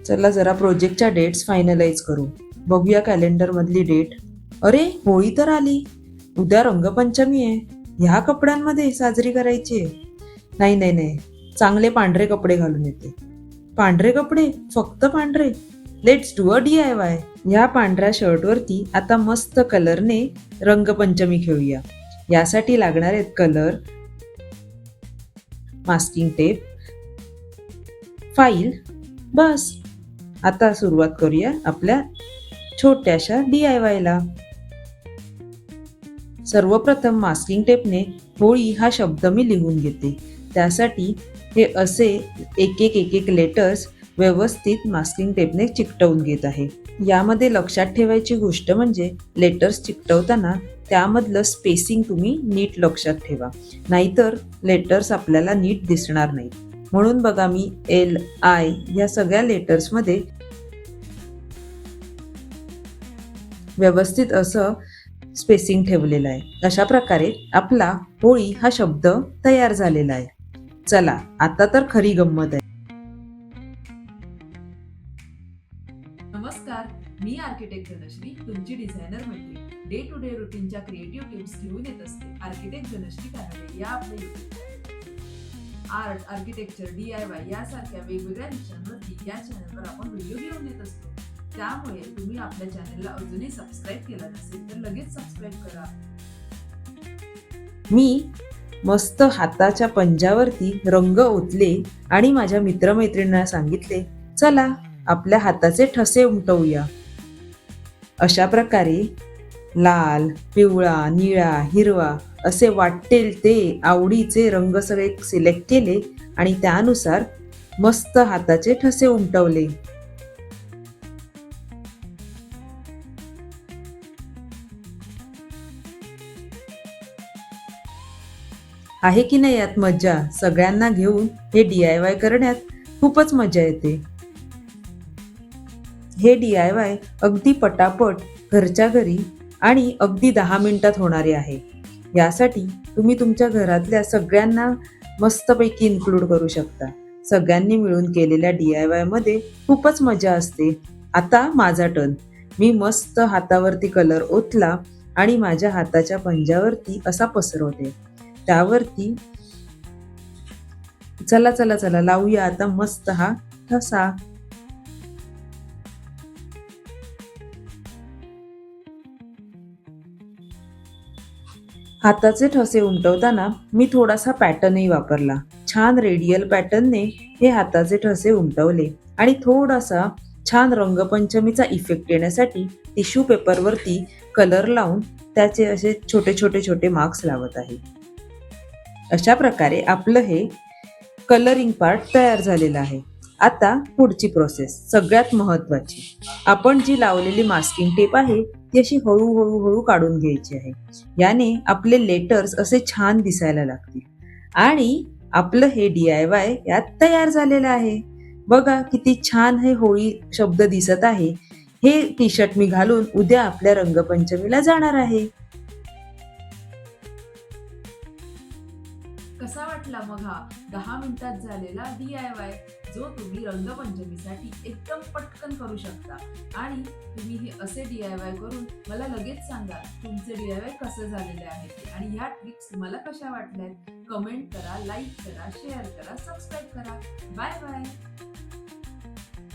चला जरा प्रोजेक्टच्या डेट्स फायनलाइज करू. बघूया कॅलेंडर मधली डेट. अरे होळी तर आली. उद्या रंगपंचमी आहे. ह्या कपड्यांमध्ये साजरी करायची आहे. नाही नाही नाही, चांगले पांढरे कपडे घालून येते. पांढरे कपडे? फक्त पांढरे? Let's do a DIY. ह्या पांढऱ्या शर्टवरती आता मस्त कलरने रंगपंचमी खेळूया. यासाठी लागणार आहेत कलर, मास्किंग टेप, फाईल. बस. आता सुरुवात करूया आपल्या छोट्याशा DIY ला. सर्वप्रथम मास्किंग टेपने होळी हा शब्द मी लिहून घेते. त्यासाठी हे असे एक एक लेटर्स व्यवस्थित मास्किंग टेपने चिकटवून घेत आहे. यामध्ये लक्षात ठेवायची गोष्ट म्हणजे लेटर्स चिकटवताना त्यामधलं स्पेसिंग तुम्ही नीट लक्षात ठेवा, नाहीतर लेटर्स आपल्याला नीट दिसणार नाहीत. म्हणून बघा, मी LI या सगळ्या लेटर्समध्ये व्यवस्थित असं स्पेसिंग ठेवलेलं आहे. अशा प्रकारे आपला होळी हा शब्द तयार झालेला आहे. चला आता तर खरी गंमत आहे. नमस्कार, मी आर्किटेक्ट जनश्री, तुमची डिझायनर मैत्रीण. डे टू डे रुटीनच्या क्रिएटिव्ह टिप्स घेऊन येत असते आर्किटेक्ट जनश्री कानडे या आपल्या YouTube चॅनलवर. आर्ट, आर्किटेक्चर, DIY यासारख्या वेगवेगळ्या विषयांवरती या चॅनलवर आपण व्हिडिओ घेऊन येत असतो. त्यामुळे तुम्ही आपल्या चॅनलला अजूनही सबस्क्राईब केला नसेल तर लगेच सबस्क्राईब करा. मी मस्त हाताच्या पंजावरती रंग ओतले आणि माझ्या मित्रमैत्रिणींना सांगितले, चला आपल्या हाताचे ठसे उमटवूया. अशा प्रकारे लाल, पिवळा, निळा, हिरवा असे वाटेल ते आवडीचे रंग सगळे सिलेक्ट केले आणि त्यानुसार मस्त हाताचे ठसे उमटवले. आहे की नाही यात मजा? सगळ्यांना घेऊन हे DIY करण्यात खूपच मजा येते. हे DIY अगदी पटापट घरच्या घरी आणि अगदी 10 मिनिटात होणारे आहे. यासाठी तुम्ही तुमच्या घरातल्या सगळ्यांना मस्तपैकी इन्क्लूड करू शकता. सगळ्यांनी मिळून केलेल्या DIY मध्ये खूपच मजा असते. आता माझा टर्न. मी मस्त हातावरती कलर ओतला आणि माझ्या हाताच्या पंजावरती असा पसरवते. त्यावरती चला चला चला लावूया आता मस्त हा ठसा. हाताचे ठसे उमटवताना मी थोडासा पॅटर्नही वापरला. छान रेडियल पॅटर्नने हे हाताचे ठसे उमटवले आणि थोडासा छान रंगपंचमीचा इफेक्ट येण्यासाठी टिश्यू पेपरवरती कलर लावून त्याचे असे छोटे छोटे छोटे मार्क्स लावत आहे. अशा प्रकारे आपलं हे कलरिंग पार्ट तयार झालेलं आहे. आता पुढची प्रोसेस सगळ्यात महत्त्वाची. आपण जी लावलेली मास्किंग टेप आहे ती अशी हळूहळू काढून घ्यायची आहे. याने आपले लेटर्स असे छान दिसायला लागतील आणि आपलं हे DIY यात तयार झालेलं आहे. बघा किती छान हे होळी शब्द दिसत आहे. हे टी-शर्ट मी घालून उद्या आपल्या रंगपंचमीला जाणार आहे. कसा वाटला मग हा 10 मिनिटात झालेला DIY, जो तुम्ही रंगपंचमीसाठी एकदम पटकन करू शकता. आणि तुम्ही हे असे DIY करून मला लगेच सांगा तुमचे DIY कसे झालेले आहे ते. आणि ह्या ट्रिक्स तुम्हाला कशा वाटल्यात? कमेंट करा, लाईक करा, शेअर करा, सबस्क्राईब करा. Bye bye.